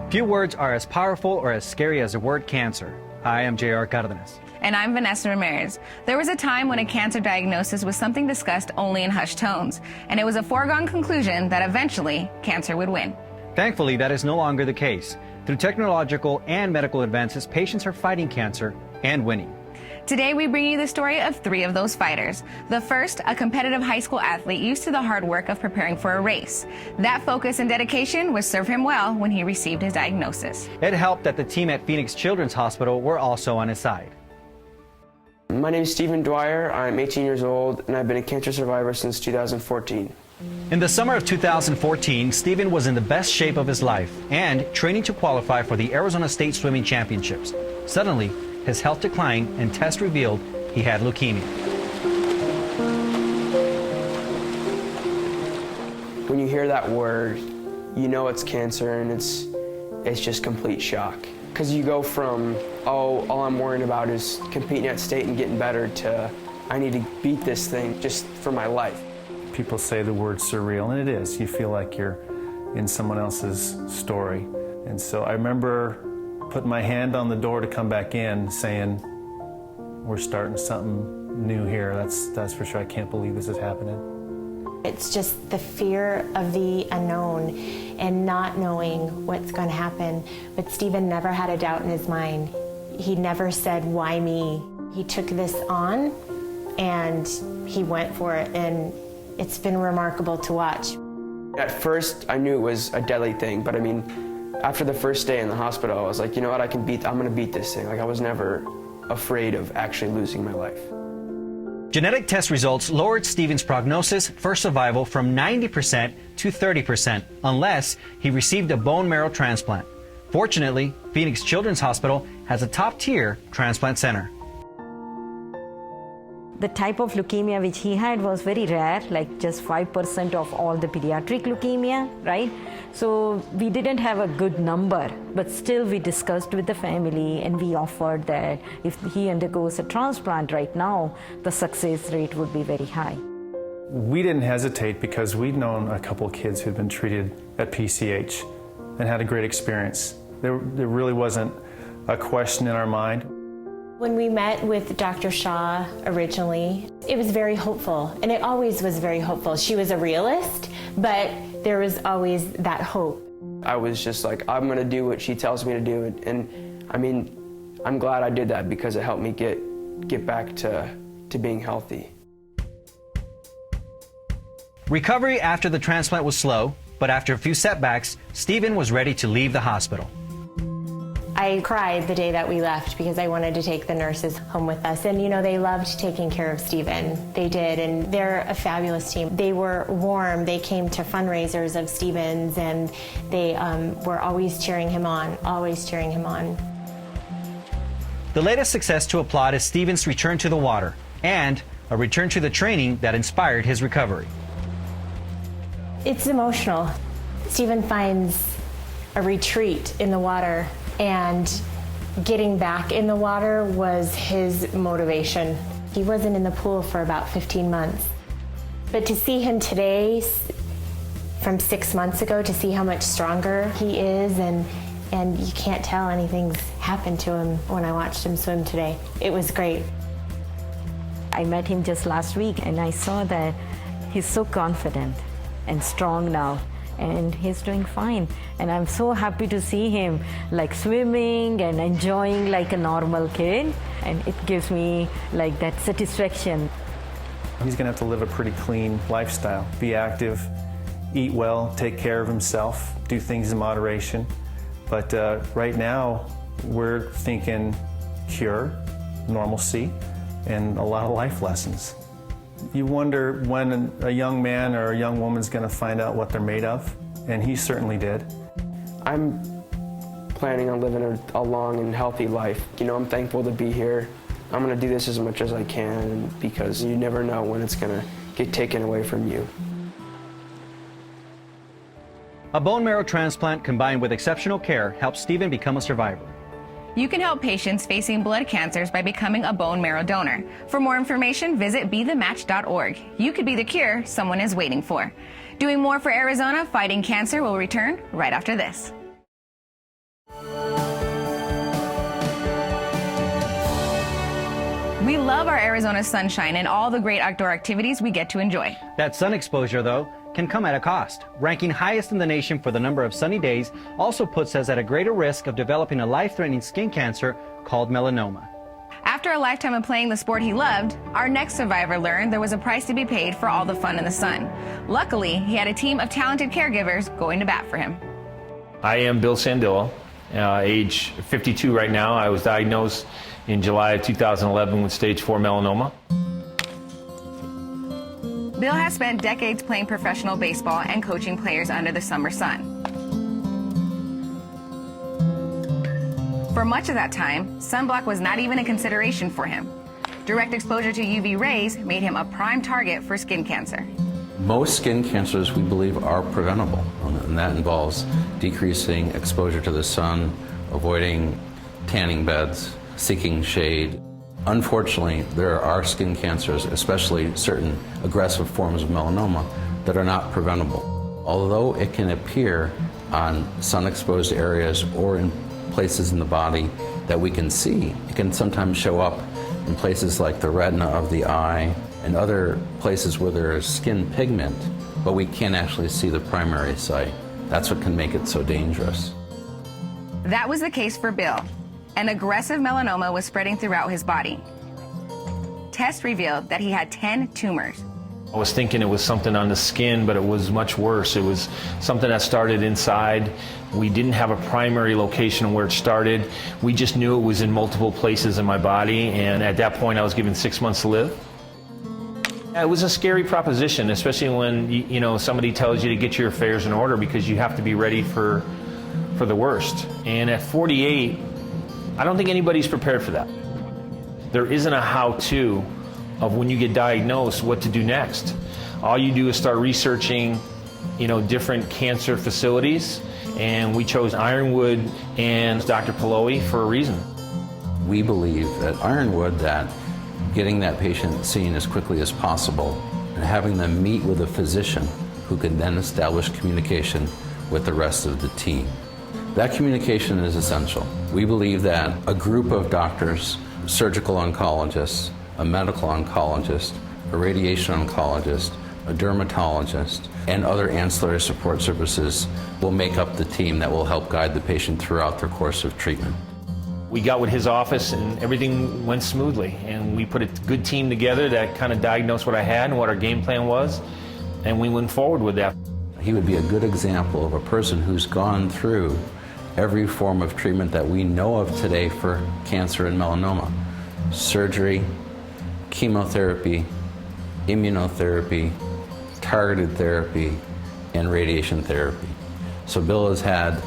Few words are as powerful or as scary as the word cancer. Hi, I'm J.R. Cardenas. And I'm Vanessa Ramirez. There was a time when a cancer diagnosis was something discussed only in hushed tones, and it was a foregone conclusion that eventually cancer would win. Thankfully, that is no longer the case. Through technological and medical advances, patients are fighting cancer and winning. Today, we bring you the story of three of those fighters. The first, a competitive high school athlete used to the hard work of preparing for a race. That focus and dedication would serve him well when he received his diagnosis. It helped that the team at Phoenix Children's Hospital were also on his side. My name is Stephen Dwyer. I'm 18 years old, and I've been a cancer survivor since 2014. In the summer of 2014, Stephen was in the best shape of his life and training to qualify for the Arizona State Swimming Championships. Suddenly, his health declined and tests revealed he had leukemia. When you hear that word, you know it's cancer, and it's just complete shock. Because you go from, oh, all I'm worrying about is competing at state and getting better, to I need to beat this thing just for my life. People say the word surreal, and it is. You feel like you're in someone else's story. And so I remember putting my hand on the door to come back in, saying, we're starting something new here. That's for sure. I can't believe this is happening. It's just the fear of the unknown and not knowing what's going to happen. But Stephen never had a doubt in his mind. He never said, why me? He took this on and he went for it, and it's been remarkable to watch. At first, I knew it was a deadly thing, but I mean, after the first day in the hospital, I was like, you know what, I'm gonna beat this thing. Like, I was never afraid of actually losing my life. Genetic test results lowered Stephen's prognosis for survival from 90% to 30% unless he received a bone marrow transplant. Fortunately, Phoenix Children's Hospital has a top-tier transplant center. The type of leukemia which he had was very rare, like just 5% of all the pediatric leukemia, right? So we didn't have a good number, but still we discussed with the family and we offered that if he undergoes a transplant right now, the success rate would be very high. We didn't hesitate because we'd known a couple of kids who'd been treated at PCH and had a great experience. There really wasn't a question in our mind. When we met with Dr. Shaw originally, it was very hopeful, and it always was very hopeful. She was a realist, but there was always that hope. I was just like, I'm gonna do what she tells me to do, and I mean, I'm glad I did that because it helped me get back to being healthy. Recovery after the transplant was slow, but after a few setbacks, Stephen was ready to leave the hospital. I cried the day that we left because I wanted to take the nurses home with us. And you know, they loved taking care of Stephen. They did, and they're a fabulous team. They were warm. They came to fundraisers of Stephen's, and they were always cheering him on, always cheering him on. The latest success to applaud is Stephen's return to the water and a return to the training that inspired his recovery. It's emotional. Stephen finds a retreat in the water, and getting back in the water was his motivation. He wasn't in the pool for about 15 months. But to see him today, from 6 months ago, to see how much stronger he is, and you can't tell anything's happened to him when I watched him swim today. It was great. I met him just last week and I saw that he's so confident and strong now, and he's doing fine. And I'm so happy to see him like swimming and enjoying like a normal kid. And it gives me like that satisfaction. He's gonna have to live a pretty clean lifestyle, be active, eat well, take care of himself, do things in moderation. But right now, we're thinking cure, normalcy, and a lot of life lessons. You wonder when a young man or a young woman's gonna find out what they're made of, and he certainly did. I'm planning on living a long and healthy life. You know, I'm thankful to be here. I'm gonna do this as much as I can because you never know when it's gonna get taken away from you. A bone marrow transplant combined with exceptional care helped Stephen become a survivor. You can help patients facing blood cancers by becoming a bone marrow donor. For more information, visit bethematch.org. You could be the cure someone is waiting for. Doing more for Arizona, Fighting Cancer will return right after this. We love our Arizona sunshine and all the great outdoor activities we get to enjoy. That sun exposure, though, can come at a cost. Ranking highest in the nation for the number of sunny days also puts us at a greater risk of developing a life-threatening skin cancer called melanoma. After a lifetime of playing the sport he loved, our next survivor learned there was a price to be paid for all the fun in the sun. Luckily, he had a team of talented caregivers going to bat for him. I am Bill Sandillo, age 52 right now. I was diagnosed in July of 2011 with stage 4 melanoma. Bill has spent decades playing professional baseball and coaching players under the summer sun. For much of that time, sunblock was not even a consideration for him. Direct exposure to UV rays made him a prime target for skin cancer. Most skin cancers, we believe, are preventable, and that involves decreasing exposure to the sun, avoiding tanning beds, seeking shade. Unfortunately, there are skin cancers, especially certain aggressive forms of melanoma, that are not preventable. Although it can appear on sun-exposed areas or in places in the body that we can see, it can sometimes show up in places like the retina of the eye and other places where there is skin pigment, but we can't actually see the primary site. That's what can make it so dangerous. That was the case for Bill. An aggressive melanoma was spreading throughout his body. Tests revealed that he had 10 tumors. I was thinking it was something on the skin, but it was much worse. It was something that started inside. We didn't have a primary location where it started. We just knew it was in multiple places in my body, and at that point I was given 6 months to live. It was a scary proposition, especially when you know somebody tells you to get your affairs in order, because you have to be ready for the worst. And at 48, I don't think anybody's prepared for that. There isn't a how-to of when you get diagnosed what to do next. All you do is start researching, different cancer facilities, and we chose Ironwood and Dr. Paloy for a reason. We believe at Ironwood that getting that patient seen as quickly as possible and having them meet with a physician who can then establish communication with the rest of the team. That communication is essential. We believe that a group of doctors, surgical oncologists, a medical oncologist, a radiation oncologist, a dermatologist, and other ancillary support services will make up the team that will help guide the patient throughout their course of treatment. We got with his office and everything went smoothly, and we put a good team together that kind of diagnosed what I had and what our game plan was, and we went forward with that. He would be a good example of a person who's gone through every form of treatment that we know of today for cancer and melanoma. Surgery, chemotherapy, immunotherapy, targeted therapy, and radiation therapy. So Bill has had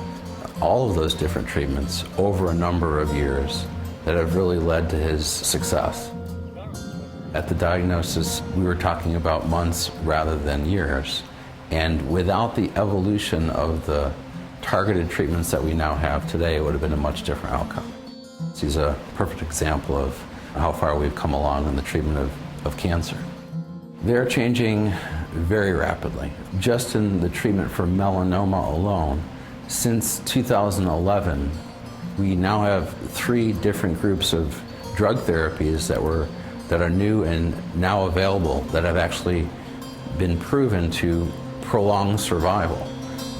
all of those different treatments over a number of years that have really led to his success. At the diagnosis, we were talking about months rather than years. And without the evolution of the targeted treatments that we now have today, it would have been a much different outcome. He's a perfect example of how far we've come along in the treatment of cancer. They're changing very rapidly. Just in the treatment for melanoma alone, since 2011, we now have 3 different groups of drug therapies that are new and now available that have actually been proven to prolong survival.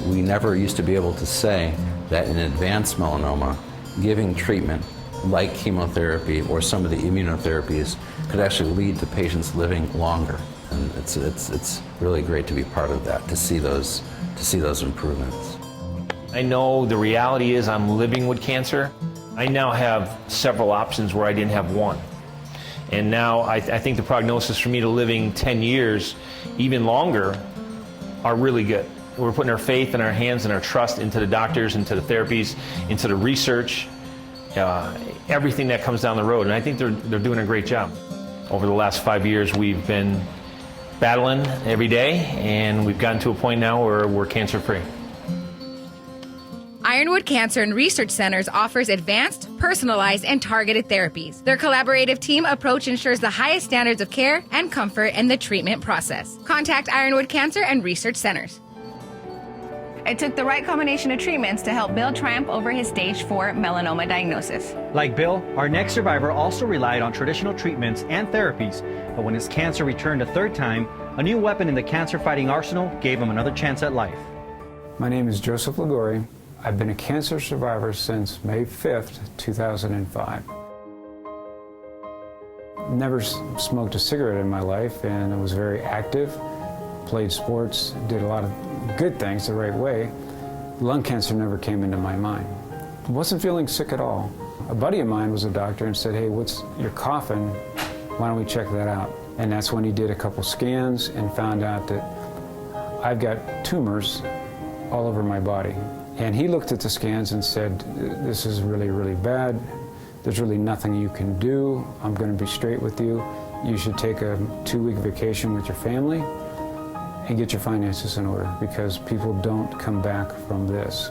We never used to be able to say that in advanced melanoma, giving treatment like chemotherapy or some of the immunotherapies could actually lead to patients living longer. And it's really great to be part of that, to see those improvements. I know the reality is I'm living with cancer. I now have several options where I didn't have one. And now I think the prognosis for me to living 10 years, even longer, are really good. We're putting our faith and our hands and our trust into the doctors, into the therapies, into the research, everything that comes down the road. And I think they're doing a great job. Over the last 5 years, we've been battling every day, and we've gotten to a point now where we're cancer-free. Ironwood Cancer and Research Centers offers advanced, personalized, and targeted therapies. Their collaborative team approach ensures the highest standards of care and comfort in the treatment process. Contact Ironwood Cancer and Research Centers. It took the right combination of treatments to help Bill triumph over his stage 4 melanoma diagnosis. Like Bill, our next survivor also relied on traditional treatments and therapies, but when his cancer returned a third time, a new weapon in the cancer-fighting arsenal gave him another chance at life. My name is Joseph Liguori. I've been a cancer survivor since May 5th, 2005. Never smoked a cigarette in my life, and I was very active, played sports, did a lot of good things the right way. Lung cancer never came into my mind. Wasn't feeling sick at all. A buddy of mine was a doctor and said, hey, you're coughing, why don't we check that out? And that's when he did a couple scans and found out that I've got tumors all over my body. And he looked at the scans and said, this is really, really bad. There's really nothing you can do. I'm going to be straight with you. You should take a 2-week vacation with your family and get your finances in order, because people don't come back from this.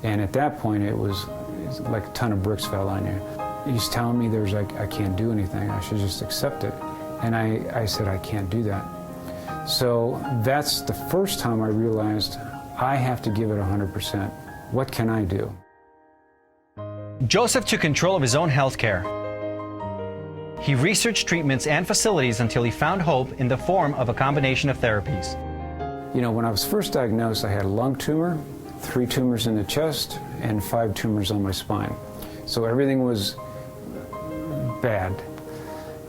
And at that point, it's like a ton of bricks fell on you. He's telling me I can't do anything. I should just accept it. And I said, I can't do that. So that's the first time I realized I have to give it 100%. What can I do? Joseph took control of his own health care. He researched treatments and facilities until he found hope in the form of a combination of therapies. You know, when I was first diagnosed, I had a lung tumor, 3 tumors in the chest, and 5 tumors on my spine. So everything was bad.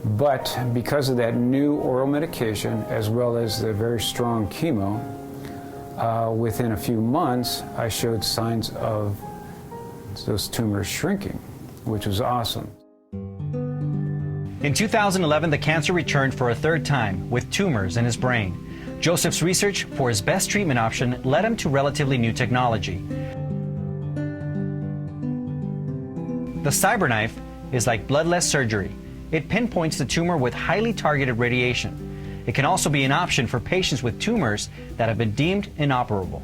But because of that new oral medication, as well as the very strong chemo, within a few months, I showed signs of those tumors shrinking, which was awesome. In 2011, the cancer returned for a third time with tumors in his brain. Joseph's research for his best treatment option led him to relatively new technology. The CyberKnife is like bloodless surgery. It pinpoints the tumor with highly targeted radiation. It can also be an option for patients with tumors that have been deemed inoperable.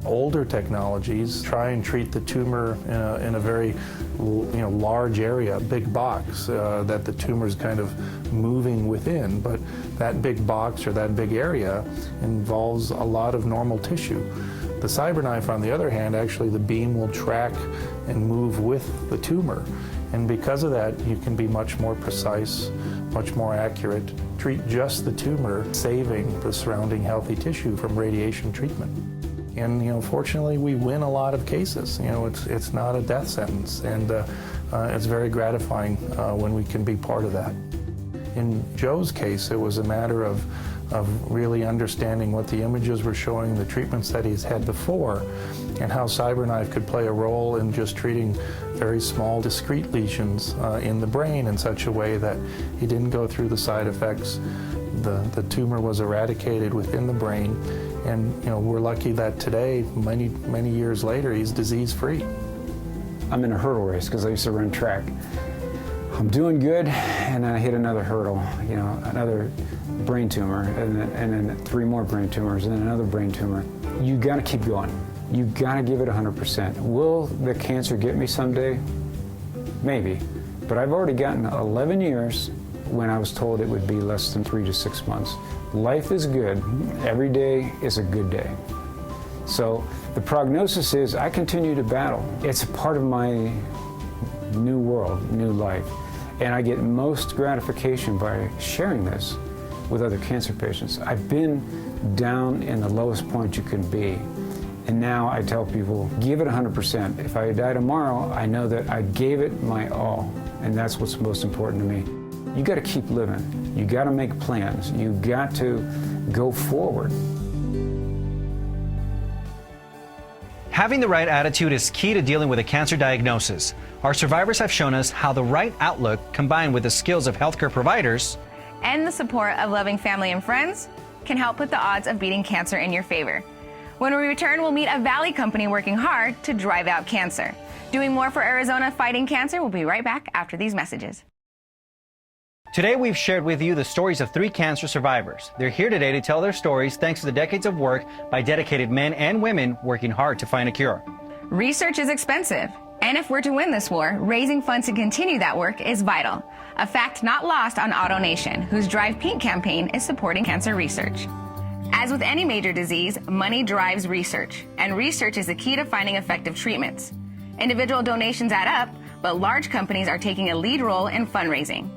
Older technologies try and treat the tumor in a very large area, big box, that the tumor is kind of moving within, but that big box or that big area involves a lot of normal tissue. The CyberKnife, on the other hand, actually the beam will track and move with the tumor, and because of that you can be much more precise, much more accurate, treat just the tumor, saving the surrounding healthy tissue from radiation treatment. And fortunately, we win a lot of cases. It's not a death sentence, and it's very gratifying when we can be part of that. In Joe's case, it was a matter of really understanding what the images were showing, the treatments that he's had before, and how CyberKnife could play a role in just treating very small, discrete lesions in the brain in such a way that he didn't go through the side effects. The tumor was eradicated within the brain, and we're lucky that today, many years later, he's disease-free. I'm in a hurdle race because I used to run track. I'm doing good, and then I hit another hurdle, another brain tumor, and then 3 more brain tumors, and then another brain tumor. You got to keep going. You got to give it 100%. Will the cancer get me someday? Maybe, but I've already gotten 11 years when I was told it would be less than 3 to 6 months. Life is good. Every day is a good day. So the prognosis is I continue to battle. It's a part of my new world, new life. And I get most gratification by sharing this with other cancer patients. I've been down in the lowest point you can be. And now I tell people, give it 100%. If I die tomorrow, I know that I gave it my all. And that's what's most important to me. You got to keep living. You got to make plans. You got to go forward. Having the right attitude is key to dealing with a cancer diagnosis. Our survivors have shown us how the right outlook, combined with the skills of healthcare providers and the support of loving family and friends, can help put the odds of beating cancer in your favor. When we return, we'll meet a Valley company working hard to drive out cancer. Doing more for Arizona fighting cancer. We'll be right back after these messages. Today, we've shared with you the stories of 3 cancer survivors. They're here today to tell their stories thanks to the decades of work by dedicated men and women working hard to find a cure. Research is expensive, and if we're to win this war, raising funds to continue that work is vital. A fact not lost on AutoNation, whose Drive Pink campaign is supporting cancer research. As with any major disease, money drives research, and research is the key to finding effective treatments. Individual donations add up, but large companies are taking a lead role in fundraising.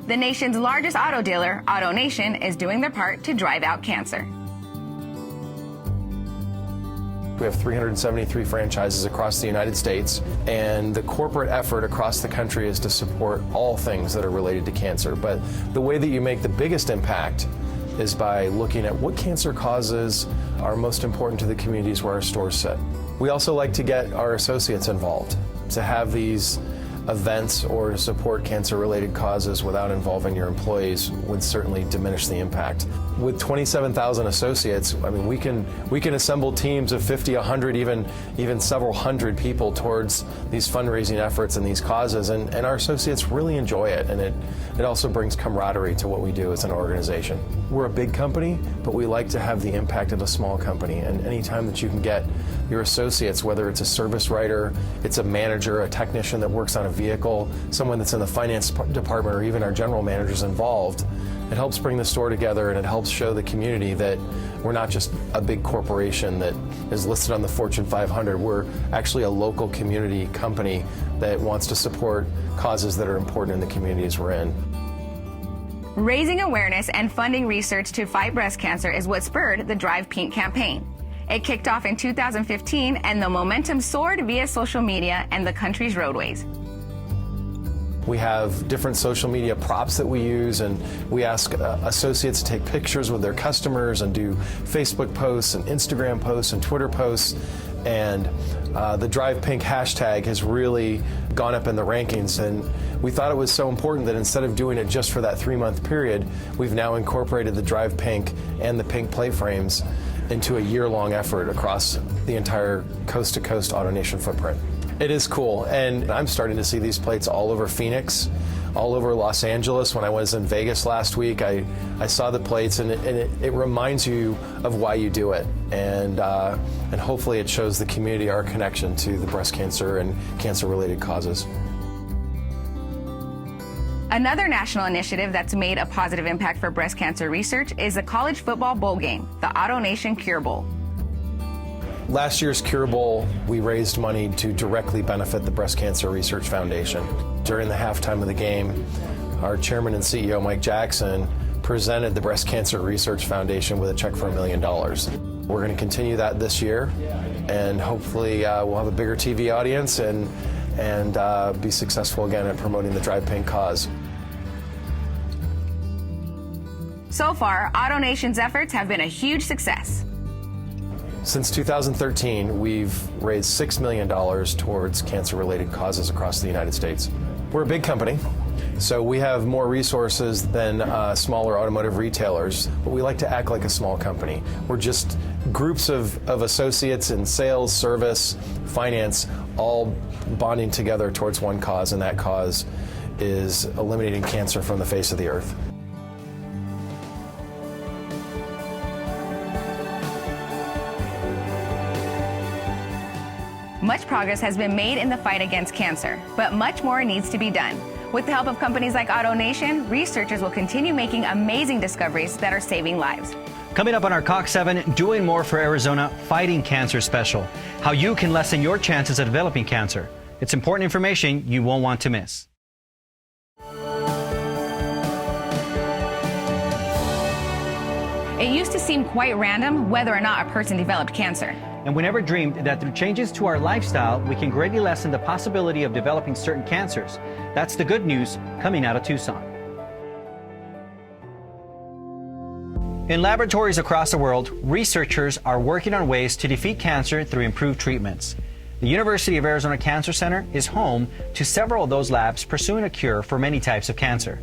The nation's largest auto dealer, AutoNation, is doing their part to drive out cancer. We have 373 franchises across the United States, and the corporate effort across the country is to support all things that are related to cancer. But the way that you make the biggest impact is by looking at what cancer causes are most important to the communities where our stores sit. We also like to get our associates involved, to have these events or to support cancer-related causes without involving your employees would certainly diminish the impact. With 27,000 associates, I mean, we can assemble teams of 50, 100, even several hundred people towards these fundraising efforts and these causes, and our associates really enjoy it, and it also brings camaraderie to what we do as an organization. We're a big company, but we like to have the impact of a small company, and anytime that you can get your associates, whether it's a service writer, it's a manager, a technician that works on a vehicle, someone that's in the finance department, or even our general managers involved, it helps bring the store together, and it helps show the community that we're not just a big corporation that is listed on the Fortune 500. We're actually a local community company that wants to support causes that are important in the communities we're in. Raising awareness and funding research to fight breast cancer is what spurred the Drive Pink campaign. It kicked off in 2015, and the momentum soared via social media and the country's roadways. We have different social media props that we use, and we ask associates to take pictures with their customers and do Facebook posts and Instagram posts and Twitter posts. And the Drive Pink hashtag has really gone up in the rankings, and we thought it was so important that instead of doing it just for that 3-month period, we've now incorporated the Drive Pink and the pink plate frames into a year-long effort across the entire coast-to-coast AutoNation footprint. It is cool, and I'm starting to see these plates all over Phoenix, all over Los Angeles. When I was in Vegas last week, I saw the plates, and it reminds you of why you do it, and hopefully it shows the community our connection to the breast cancer and cancer-related causes. Another national initiative that's made a positive impact for breast cancer research is the college football bowl game, the AutoNation Cure Bowl. Last year's Cure Bowl, we raised money to directly benefit the Breast Cancer Research Foundation. During the halftime of the game, our chairman and CEO, Mike Jackson, presented the Breast Cancer Research Foundation with a check for $1 million. We're going to continue that this year, and hopefully we'll have a bigger TV audience and be successful again at promoting the Drive Pink cause. So far, AutoNation's efforts have been a huge success. Since 2013, we've raised $6 million towards cancer-related causes across the United States. We're a big company, so we have more resources than smaller automotive retailers, but we like to act like a small company. We're just groups of associates in sales, service, finance, all bonding together towards one cause, and that cause is eliminating cancer from the face of the earth. Much progress has been made in the fight against cancer, but much more needs to be done. With the help of companies like AutoNation, researchers will continue making amazing discoveries that are saving lives. Coming up on our Cox 7, Doing More for Arizona, Fighting Cancer Special. How you can lessen your chances of developing cancer. It's important information you won't want to miss. It used to seem quite random whether or not a person developed cancer. And we never dreamed that through changes to our lifestyle, we can greatly lessen the possibility of developing certain cancers. That's the good news coming out of Tucson. In laboratories across the world, researchers are working on ways to defeat cancer through improved treatments. The University of Arizona Cancer Center is home to several of those labs pursuing a cure for many types of cancer.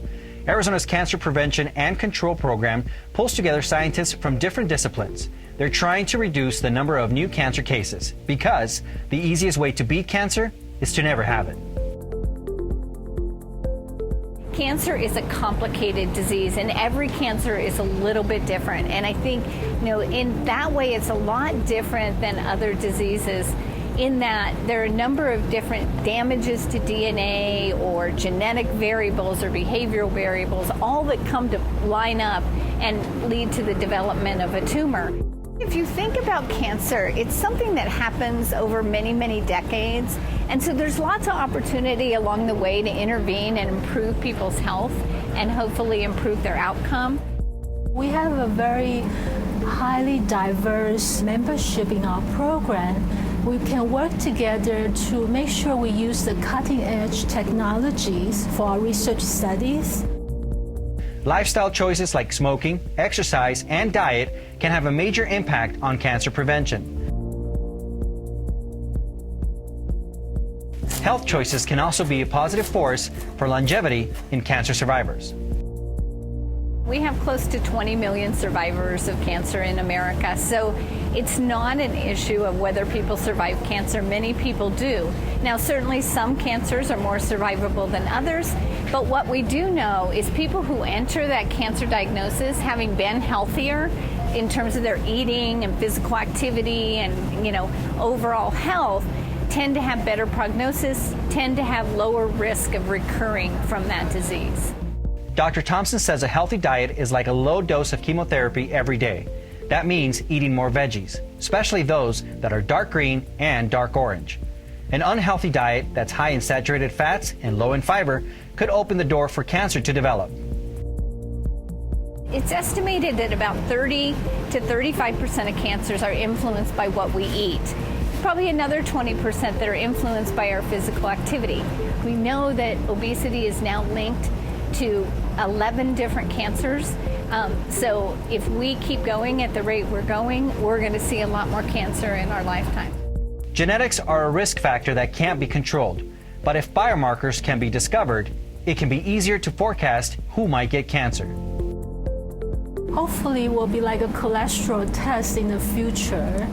Arizona's Cancer Prevention and Control Program pulls together scientists from different disciplines. They're trying to reduce the number of new cancer cases because the easiest way to beat cancer is to never have it. Cancer is a complicated disease, and every cancer is a little bit different. And I think, in that way, it's a lot different than other diseases in that there are a number of different damages to DNA or genetic variables or behavioral variables, all that come to line up and lead to the development of a tumor. If you think about cancer, it's something that happens over many, many decades. And so there's lots of opportunity along the way to intervene and improve people's health and hopefully improve their outcome. We have a very highly diverse membership in our program. We can work together to make sure we use the cutting-edge technologies for our research studies. Lifestyle choices like smoking, exercise, and diet can have a major impact on cancer prevention. Health choices can also be a positive force for longevity in cancer survivors. We have close to 20 million survivors of cancer in America, so it's not an issue of whether people survive cancer. Many people do. Now, certainly some cancers are more survivable than others, but what we do know is people who enter that cancer diagnosis having been healthier in terms of their eating and physical activity and, overall health tend to have better prognosis, tend to have lower risk of recurring from that disease. Dr. Thompson says a healthy diet is like a low dose of chemotherapy every day. That means eating more veggies, especially those that are dark green and dark orange. An unhealthy diet that's high in saturated fats and low in fiber could open the door for cancer to develop. It's estimated that about 30 to 35% of cancers are influenced by what we eat. Probably another 20% that are influenced by our physical activity. We know that obesity is now linked to 11 different cancers. So if we keep going at the rate we're going, we're going to see a lot more cancer in our lifetime. Genetics are a risk factor that can't be controlled, but if biomarkers can be discovered, it can be easier to forecast who might get cancer. Hopefully it will be like a cholesterol test in the future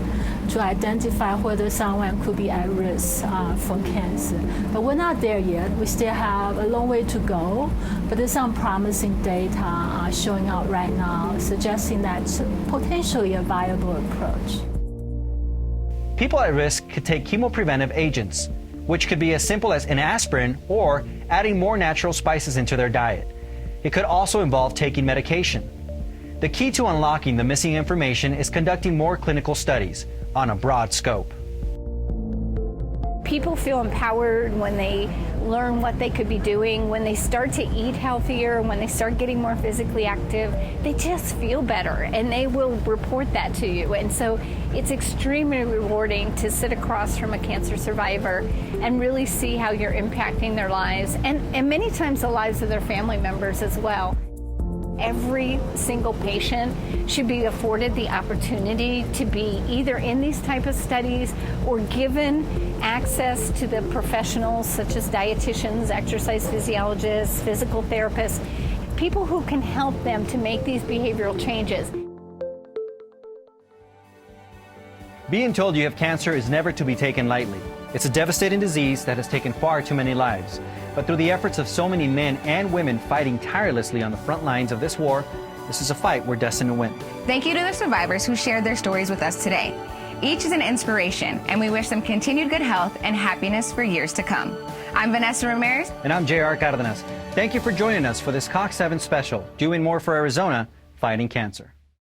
to identify whether someone could be at risk for cancer. But we're not there yet. We still have a long way to go, but there's some promising data showing out right now, suggesting that's potentially a viable approach. People at risk could take chemopreventive agents, which could be as simple as an aspirin or adding more natural spices into their diet. It could also involve taking medication. The key to unlocking the missing information is conducting more clinical studies on a broad scope. People feel empowered when they learn what they could be doing, when they start to eat healthier, when they start getting more physically active, they just feel better and they will report that to you. And so it's extremely rewarding to sit across from a cancer survivor and really see how you're impacting their lives and many times the lives of their family members as well. Every single patient should be afforded the opportunity to be either in these type of studies or given access to the professionals such as dietitians, exercise physiologists, physical therapists, people who can help them to make these behavioral changes. Being told you have cancer is never to be taken lightly. It's a devastating disease that has taken far too many lives. But through the efforts of so many men and women fighting tirelessly on the front lines of this war, this is a fight we're destined to win. Thank you to the survivors who shared their stories with us today. Each is an inspiration, and we wish them continued good health and happiness for years to come. I'm Vanessa Ramirez. And I'm J.R. Cardenas. Thank you for joining us for this Cox 7 special, Doing More for Arizona, Fighting Cancer.